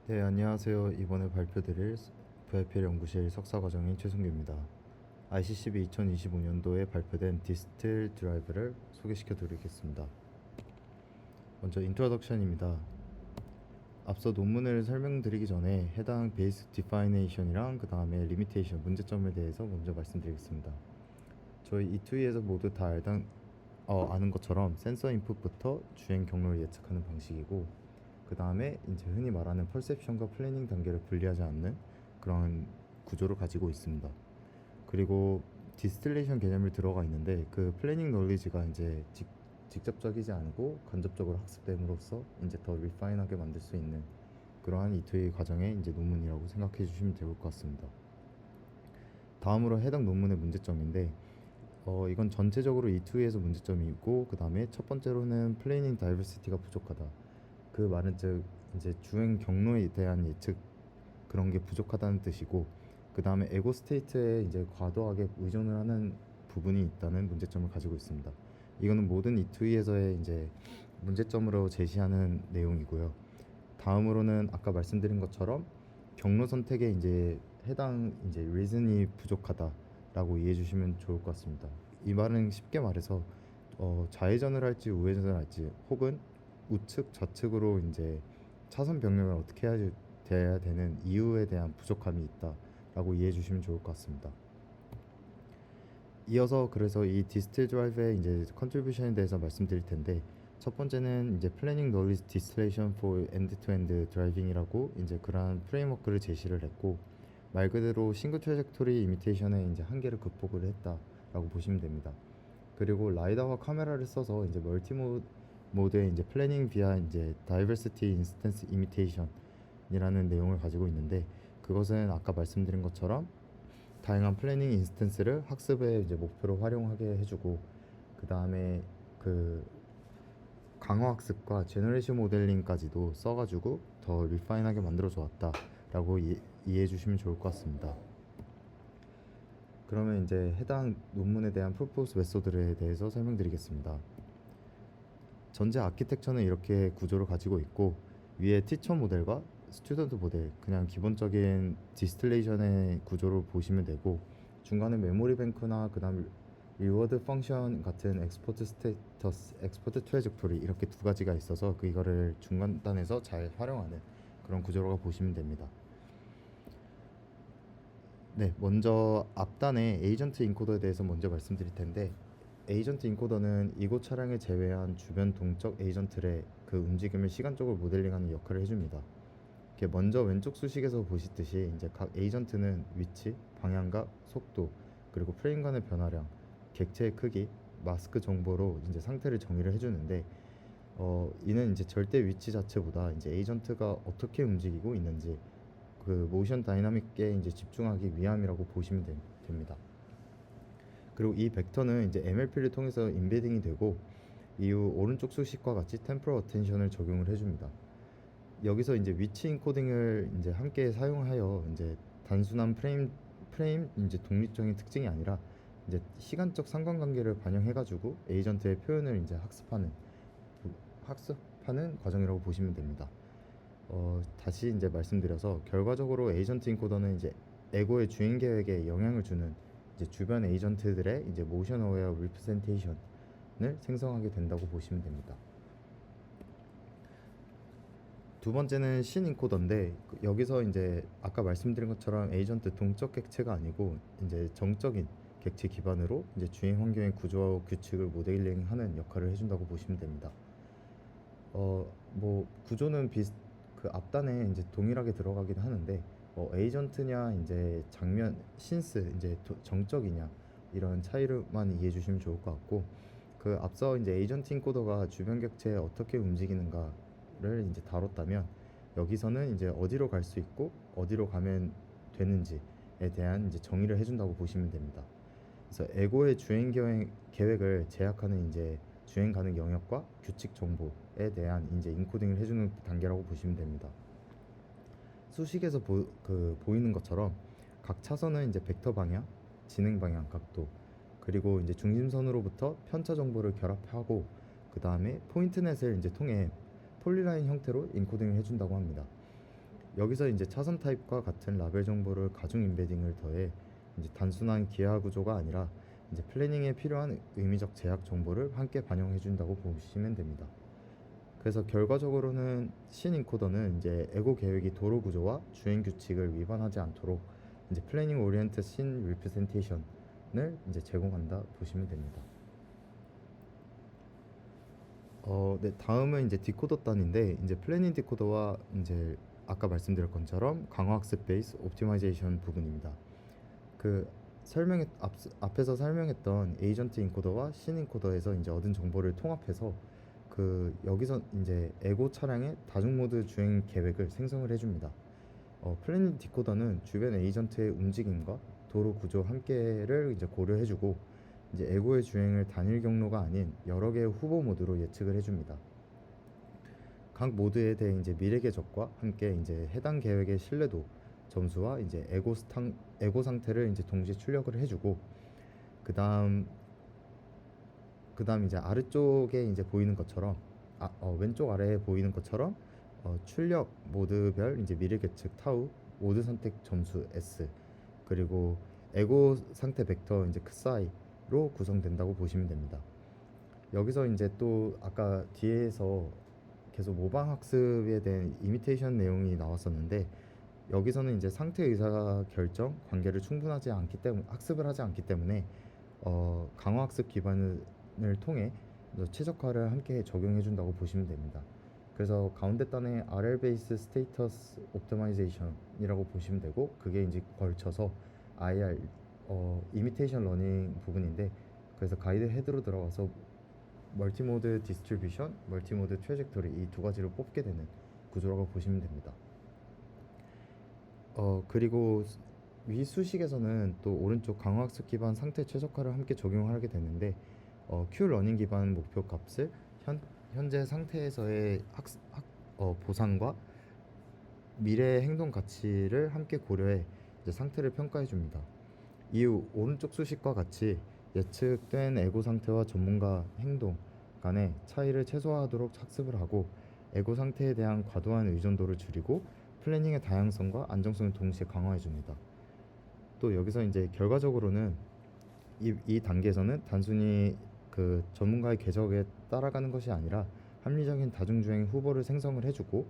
네, 안녕하세요. 이번에 발표드릴 VIPL 연구실 석사과정인 최승규입니다. ICCB 2025년도에 발표된 디스틸 드라이브를 소개시켜 드리겠습니다. 먼저 인트로덕션입니다. 앞서 논문을 설명드리기 전에 해당 베이스 디파이네이션이랑 그 다음에 리미테이션, 문제점에 대해서 먼저 말씀드리겠습니다. 저희 E2E에서 모두 다 아는 것처럼 센서 인풋부터 주행 경로를 예측하는 방식이고, 그 다음에 이제 흔히 말하는 퍼셉션과 플래닝 단계를 분리하지 않는 그런 구조를 가지고 있습니다. 그리고 디스틸레이션 개념이 들어가 있는데, 그 플래닝 놀리지가 이제 직접적이지 않고 간접적으로 학습됨으로써 이제 더 리파인하게 만들 수 있는 그러한 이투의 과정의 이제 논문이라고 생각해 주시면 될 것 같습니다. 다음으로 해당 논문의 문제점인데, 이건 전체적으로 E2에서 문제점이고, 그 다음에 첫 번째로는 플래닝 다이버시티가 부족하다. 그 말은 즉 이제 주행 경로에 대한 예측, 그런 게 부족하다는 뜻이고, 그 다음에 에고 스테이트에 이제 과도하게 의존을 하는 부분이 있다는 문제점을 가지고 있습니다. 이거는 모든 E2E에서의 이제 문제점으로 제시하는 내용이고요. 다음으로는 아까 말씀드린 것처럼 경로 선택에 이제 해당 이제 리즌이 부족하다라고 이해해 주시면 좋을 것 같습니다. 이 말은 쉽게 말해서 좌회전을 할지 우회전을 할지, 혹은 우측 좌측으로 이제 차선 변경을 어떻게 해야 돼야 되는 이유에 대한 부족함이 있다라고 이해해 주시면 좋을 것 같습니다. 이어서 그래서 이 디스틸 드라이브의 이제 컨트리뷰션에 대해서 말씀드릴 텐데, 첫 번째는 이제 플래닝 노리지 디스틸레이션 for end-to-end 드라이빙이라고 이제 그러한 프레임워크를 제시를 했고, 말 그대로 싱글 트래젝토리 이미테이션의 이제 한계를 극복을 했다라고 보시면 됩니다. 그리고 라이다와 카메라를 써서 이제 멀티 모드의 이제 플래닝 비하 이제 다이버시티 인스턴스 이미테이션이라는 내용을 가지고 있는데, 그것은 아까 말씀드린 것처럼 다양한 플래닝 인스턴스를 학습의 이제 목표로 활용하게 해주고, 그 다음에 그 강화 학습과 제너레이션 모델링까지도 써가지고 더 리파인하게 만들어 주었다라고 이해해 주시면 좋을 것 같습니다. 그러면 이제 해당 논문에 대한 프로포스 메소드에 대해서 설명드리겠습니다. 전제 아키텍처는 이렇게 구조를 가지고 있고, 위에 티처 모델과 스튜던트 모델, 그냥 기본적인 디스틸레이션의 구조를 보시면 되고, 중간에 메모리 뱅크나 그 다음 리워드 펑션 같은 엑스포트 스테이터스, 엑스포트 트래젝토리, 이렇게 두 가지가 있어서 이거를 중간단에서 잘 활용하는 그런 구조라고 보시면 됩니다. 네, 먼저 앞단의 에이전트 인코더에 대해서 먼저 말씀드릴 텐데, 에이전트 인코더는 이곳 차량을 제외한 주변 동적 에이전트의 그 움직임을 시간적으로 모델링하는 역할을 해줍니다. 이렇게 먼저 왼쪽 수식에서 보시듯이 이제 각 에이전트는 위치, 방향각, 속도, 그리고 프레임 간의 변화량, 객체의 크기, 마스크 정보로 이제 상태를 정의를 해주는데, 이는 이제 절대 위치 자체보다 이제 에이전트가 어떻게 움직이고 있는지, 그 모션 다이나믹에 이제 집중하기 위함이라고 보시면 됩니다. 그리고 이 벡터는 이제 MLP를 통해서 인베딩이 되고, 이후 오른쪽 수식과 같이 템포럴 어텐션을 적용을 해줍니다. 여기서 이제 위치 인코딩을 이제 함께 사용하여 이제 단순한 프레임 이제 독립적인 특징이 아니라 이제 시간적 상관관계를 반영해가지고 에이전트의 표현을 이제 학습하는 과정이라고 보시면 됩니다. 다시 이제 말씀드려서, 결과적으로 에이전트 인코더는 이제 에고의 주행 계획에 영향을 주는 이제 주변 에이전트들의 이제 모션 어웨어 리프레젠테이션을 생성하게 된다고 보시면 됩니다. 두 번째는 신 인코더인데, 여기서 이제 아까 말씀드린 것처럼 에이전트 동적 객체가 아니고 이제 정적인 객체 기반으로 이제 주행 환경의 구조와 규칙을 모델링하는 역할을 해준다고 보시면 됩니다. 뭐 구조는 그 앞단에 이제 동일하게 들어가긴 하는데, 에이전트냐 이제 장면 신스 이제 정적이냐, 이런 차이를만 이해해 주시면 좋을 것 같고, 그 앞서 이제 에이전트 인코더가 주변 객체에 어떻게 움직이는가를 이제 다뤘다면, 여기서는 이제 어디로 갈 수 있고 어디로 가면 되는지에 대한 이제 정의를 해준다고 보시면 됩니다. 그래서 에고의 주행 계획을 제약하는 이제 주행 가능 영역과 규칙 정보에 대한 이제 인코딩을 해주는 단계라고 보시면 됩니다. 수식에서 보이는 것처럼 각 차선은 이제 벡터 방향, 진행 방향, 각도, 그리고 이제 중심선으로부터 편차 정보를 결합하고, 그 다음에 포인트넷을 이제 통해 폴리라인 형태로 인코딩을 해준다고 합니다. 여기서 이제 차선 타입과 같은 라벨 정보를 가중 임베딩을 더해 이제 단순한 기하 구조가 아니라 이제 플래닝에 필요한 의미적 제약 정보를 함께 반영해 준다고 보시면 됩니다. 그래서 결과적으로는 신 인코더는 이제 에고 계획이 도로 구조와 주행 규칙을 위반하지 않도록 이제 플래닝 오리엔트 신 리프레젠테이션을 이제 제공한다 보시면 됩니다. 네, 다음은 이제 디코더 단인데 이제 플래닝 디코더와 이제 아까 말씀드린 것처럼 강화학습 베이스 옵티마이제이션 부분입니다. 그 앞에서 설명했던 에이전트 인코더와 신 인코더에서 이제 얻은 정보를 통합해서 여기서 이제 에고 차량의 다중 모드 주행 계획을 생성을 해줍니다. 플래닛 디코더는 주변 에이전트의 움직임과 도로 구조 함께를 이제 고려해주고 이제 에고의 주행을 단일 경로가 아닌 여러 개의 후보 모드로 예측을 해줍니다. 각 모드에 대해 이제 미래 궤적과 함께 이제 해당 계획의 신뢰도 점수와 이제 에고 상태를 이제 동시에 출력을 해주고 그다음 이제 아래쪽에 이제 보이는 것처럼 왼쪽 아래에 보이는 것처럼 출력 모드별 이제 미래 계측 타우 모드 선택 점수 S 그리고 에고 상태 벡터 이제 크사이로 구성된다고 보시면 됩니다. 여기서 이제 또 아까 뒤에서 계속 모방 학습에 대한 이미테이션 내용이 나왔었는데 여기서는 이제 상태 의사 결정 관계를 충분하지 않기 때문에 학습을 하지 않기 때문에 강화 학습 기반을 통해 최적화를 함께 적용해 준다고 보시면 됩니다. 그래서 가운데 단에 RL 베이스 스테이터스 옵티마이제이션이라고 보시면 되고 그게 이제 걸쳐서 IR 이미테이션 러닝 부분인데 그래서 가이드 헤드로 들어가서 멀티모드 디스트리뷰션, 멀티모드 트래젝토리 이 두 가지를 뽑게 되는 구조라고 보시면 됩니다. 그리고 위 수식에서는 또 오른쪽 강화학습 기반 상태 최적화를 함께 적용하게 되는데 Q러닝 기반 목표 값을 현재 상태에서의 보상과 미래 행동 가치를 함께 고려해 이제 상태를 평가해 줍니다. 이후 오른쪽 수식과 같이 예측된 에고 상태와 전문가 행동 간의 차이를 최소화하도록 학습을 하고 에고 상태에 대한 과도한 의존도를 줄이고 플래닝의 다양성과 안정성을 동시에 강화해 줍니다. 또 여기서 이제 결과적으로는 이 단계에서는 단순히 그 전문가의 궤적에 따라가는 것이 아니라 합리적인 다중주행 후보를 생성을 해주고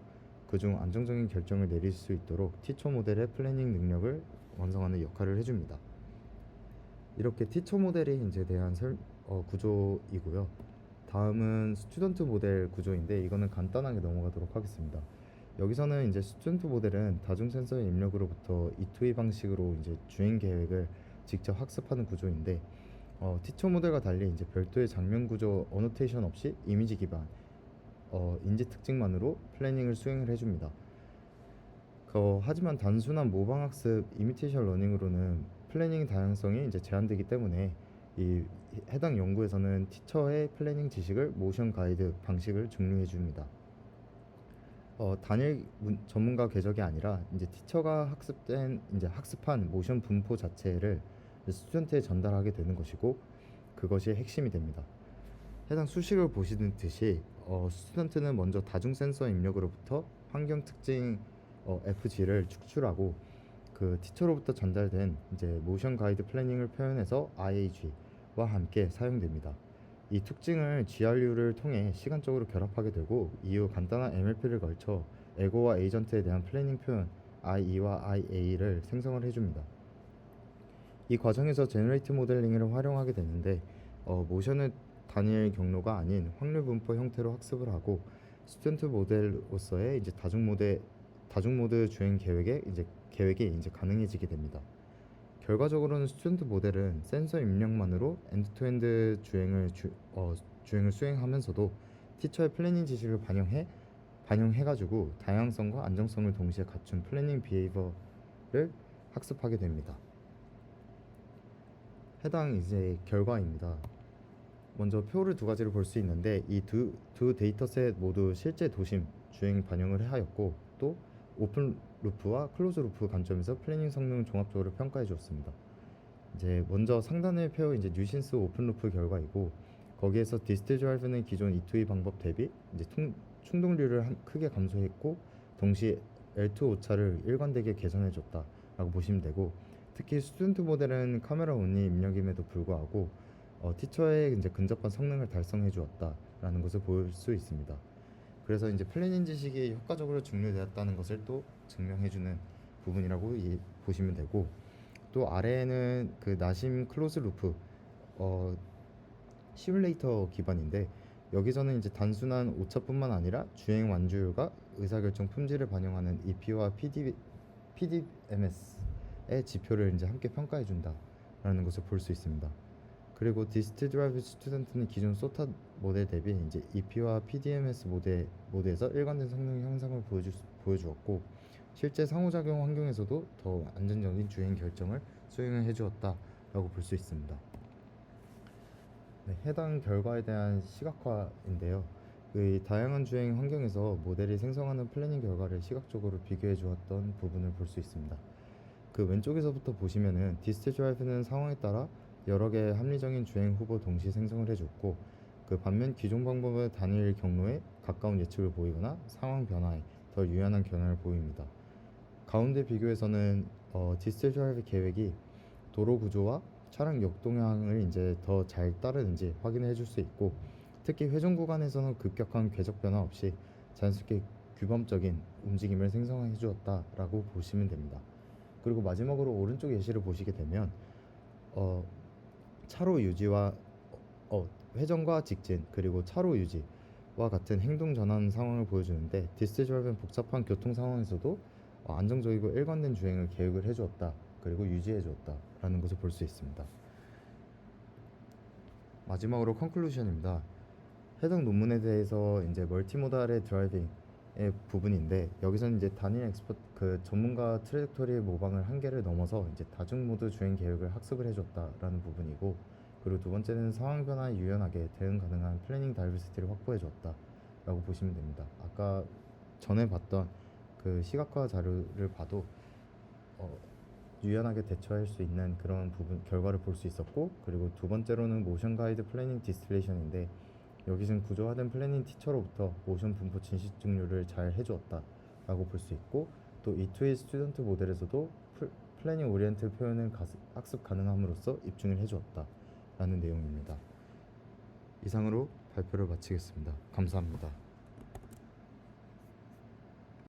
그중 안정적인 결정을 내릴 수 있도록 티처 모델의 플래닝 능력을 완성하는 역할을 해줍니다. 이렇게 티처 모델에 이제 대한 구조이고요. 다음은 스튜던트 모델 구조인데 이거는 간단하게 넘어가도록 하겠습니다. 여기서는 이제 스튜던트 모델은 다중 센서의 입력으로부터 E2E 방식으로 이제 주행 계획을 직접 학습하는 구조인데 티처 모델과 달리 이제 별도의 장면 구조 어노테이션 없이 이미지 기반 인지 특징만으로 플래닝을 수행을 해줍니다. 하지만 단순한 모방 학습 이미테이션 러닝으로는 플래닝 다양성이 이제 제한되기 때문에 이 해당 연구에서는 티처의 플래닝 지식을 모션 가이드 방식을 증류해 줍니다. 단일 전문가 궤적이 아니라 이제 티처가 학습한 모션 분포 자체를 스튜던트에 전달하게 되는 것이고 그것이 핵심이 됩니다. 해당 수식을 보시는 듯이 스튜던트는 먼저 다중 센서 입력으로부터 환경 특징 FG를 축출하고 그 티처로부터 전달된 이제 모션 가이드 플래닝을 표현해서 IAG와 함께 사용됩니다. 이 특징을 GRU를 통해 시간적으로 결합하게 되고 이후 간단한 MLP를 걸쳐 에고와 에이전트에 대한 플래닝 표현 IE와 IA를 생성을 해줍니다. 이 과정에서 제너레이트 모델링을 활용하게 되는데 모션을 단일 경로가 아닌 확률 분포 형태로 학습을 하고 스튜던트 모델로서의 이제 다중 모드 주행 계획이 이제 가능해지게 됩니다. 결과적으로는 스튜던트 모델은 센서 입력만으로 엔드-투-엔드 주행을 수행하면서도 티처의 플래닝 지식을 반영해가지고 다양성과 안정성을 동시에 갖춘 플래닝 비헤이버를 학습하게 됩니다. 해당 이제 결과입니다. 먼저 표를 두 가지를 볼 수 있는데 이 두 데이터셋 모두 실제 도심 주행 반영을 하였고 또 오픈 루프와 클로즈 루프 관점에서 플래닝 성능 종합적으로 평가해 주었습니다. 이제 먼저 상단의 표 이제 뉴신스 오픈 루프 결과이고 거기에서 디스틸 드라이브는 기존 E2E 방법 대비 이제 충동률을 크게 감소했고 동시에 L2 오차를 일관되게 개선해줬다 라고 보시면 되고, 특히 스튜던트 모델은 카메라 온리 입력임에도 불구하고 티처의 이제 근접한 성능을 달성해 주었다라는 것을 볼 수 있습니다. 그래서 이제 플래닝 지식이 효과적으로 증명되었다는 것을 또 증명해주는 부분이라고 보시면 되고, 또 아래에는 그 나심 클로즈 루프 시뮬레이터 기반인데, 여기서는 이제 단순한 오차뿐만 아니라 주행 완주율과 의사결정 품질을 반영하는 EP와 PDMS의 지표를 이제 함께 평가해 준다라는 것을 볼 수 있습니다. 그리고 디스트 드라이브 스튜던트는 기존 소타 모델 대비 이제 EP와 PDMS 모드에서 일관된 성능 향상을 보여주었고, 실제 상호작용 환경에서도 더 안전적인 주행 결정을 수행을 해주었다라고 볼 수 있습니다. 네, 해당 결과에 대한 시각화인데요. 그 다양한 주행 환경에서 모델이 생성하는 플래닝 결과를 시각적으로 비교해 주었던 부분을 볼 수 있습니다. 그 왼쪽에서부터 보시면은 디스트 드라이브는 상황에 따라 여러 개의 합리적인 주행 후보 동시 생성을 해줬고, 그 반면 기존 방법의 단일 경로에 가까운 예측을 보이거나 상황 변화에 더 유연한 경향을 보입니다. 가운데 비교에서는 디스트 드라이브 계획이 도로 구조와 차량 역동향을 이제 더 잘 따르는지 확인해 줄 수 있고, 특히 회전 구간에서는 급격한 궤적 변화 없이 자연스럽게 규범적인 움직임을 생성해 주었다라고 보시면 됩니다. 그리고 마지막으로 오른쪽 예시를 보시게 되면 차로 유지와 회전과 직진, 그리고 차로 유지와 같은 행동 전환 상황을 보여주는데, 디스트 드라이브는 복잡한 교통 상황에서도 안정적이고 일관된 주행을 계획을 해주었다, 그리고 유지해 주었다 라는 것을 볼 수 있습니다. 마지막으로 컨클루션입니다. 해당 논문에 대해서 이제 멀티모달의 드라이빙의 부분인데, 여기서는 이제 단일 그 전문가 트레젝토리 모방을 한계를 넘어서 이제 다중 모드 주행 계획을 학습을 해줬다라는 부분이고, 그리고 두 번째는 상황 변화에 유연하게 대응 가능한 플래닝 다이버시티를 확보해 줬다라고 보시면 됩니다. 아까 전에 봤던 그 시각화 자료를 봐도 유연하게 대처할 수 있는 그런 부분 결과를 볼 수 있었고, 그리고 두 번째로는 모션 가이드 플래닝 디스틸레이션인데, 여기서는 구조화된 플래닝 티처로부터 모션 분포 진실 증류를 잘 해주었다 라고 볼 수 있고, 또 E2A 스튜던트 모델에서도 플래닝 오리엔트 표현을 학습 가능함으로써 입증을 해주었다 라는 내용입니다. 이상으로 발표를 마치겠습니다. 감사합니다.